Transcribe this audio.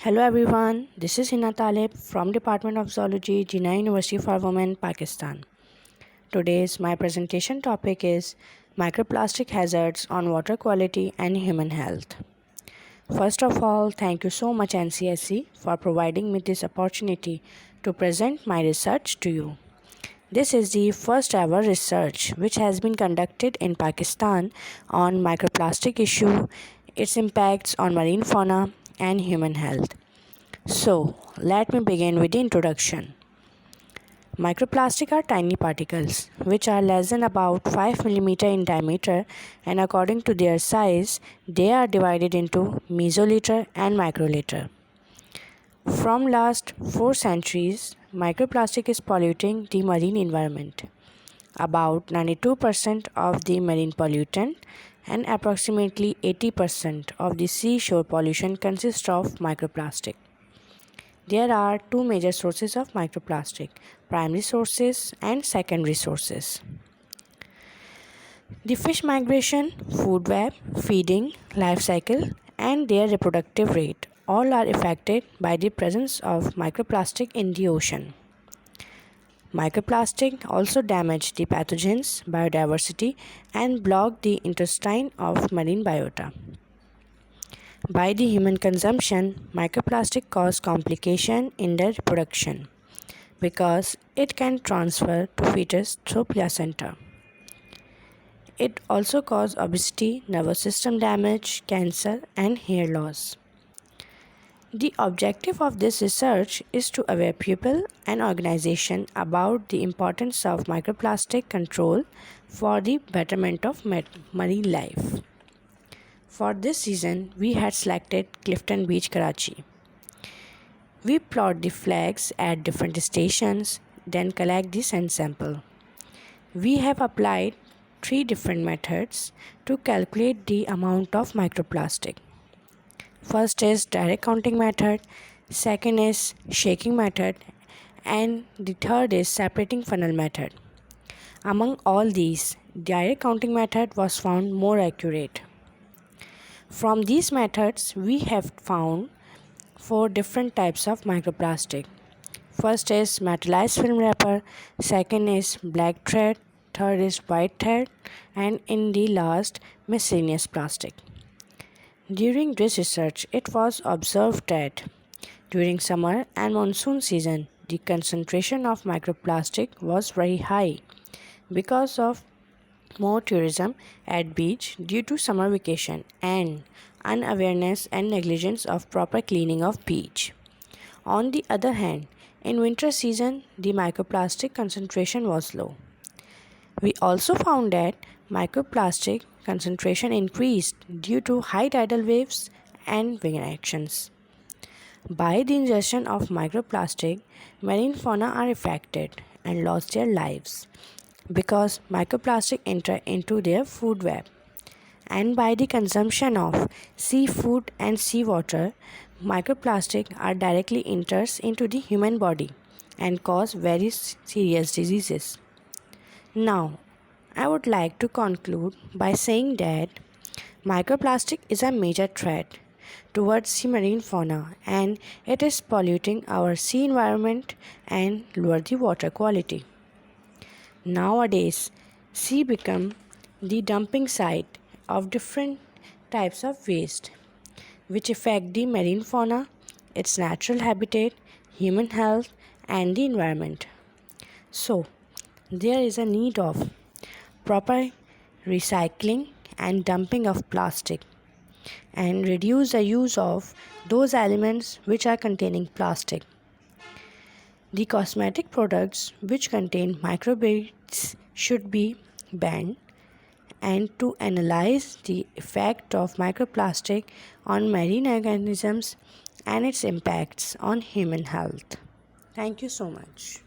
Hello everyone, this is Hina Talib from Department of Zoology, Jinnah University for Women, Pakistan. Today's my presentation topic is microplastic hazards on water quality and human health. First of all, thank you so much NCSC for providing me this opportunity to present my research to you. This is the first ever research which has been conducted in Pakistan on microplastic issue, its impacts on marine fauna and human health. So, let me begin with the introduction. Microplastic are tiny particles which are less than about 5 mm in diameter, and according to their size, they are divided into mesoliter and microliter. From last 4 centuries, microplastic is polluting the marine environment. About 92% of the marine pollutant and approximately 80% of the seashore pollution consists of microplastic. There are two major sources of microplastic: primary sources and secondary sources. The fish migration, food web, feeding, life cycle, and their reproductive rate all are affected by the presence of microplastic in the ocean. Microplastic also damage the pathogens, biodiversity, and block the intestine of marine biota. By the human consumption, microplastic cause complication in the reproduction because it can transfer to fetus through placenta. It also causes obesity, nervous system damage, cancer, and hair loss. The objective of this research is to aware people and organizations about the importance of microplastic control for the betterment of marine life. For this reason, we had selected Clifton Beach, Karachi. We plot the flags at different stations, then collect the sand sample. We have applied 3 different methods to calculate the amount of microplastic. First is direct counting method, second is shaking method, and the third is separating funnel method. Among all these, direct counting method was found more accurate. From these methods, we have found 4 different types of microplastic. First is metallized film wrapper, second is black thread, third is white thread, and in the last, miscellaneous plastic. During this research, it was observed that during summer and monsoon season, the concentration of microplastic was very high because of more tourism at beach due to summer vacation and unawareness and negligence of proper cleaning of beach. On the other hand, in winter season, the microplastic concentration was low. We also found that microplastic concentration increased due to high tidal waves and wind actions. By the ingestion of microplastic, marine fauna are affected and lost their lives because microplastic enter into their food web, and by the consumption of seafood and seawater, microplastic are directly enters into the human body and cause very serious diseases. Now, I would like to conclude by saying that microplastic is a major threat towards the marine fauna, and it is polluting our sea environment and lower the water quality. Nowadays, sea become the dumping site of different types of waste which affect the marine fauna, its natural habitat, human health, and the environment. So, there is a need of proper recycling and dumping of plastic and reduce the use of those elements which are containing plastic. The cosmetic products which contain microbeads should be banned, and to analyze the effect of microplastic on marine organisms and its impacts on human health. Thank you so much.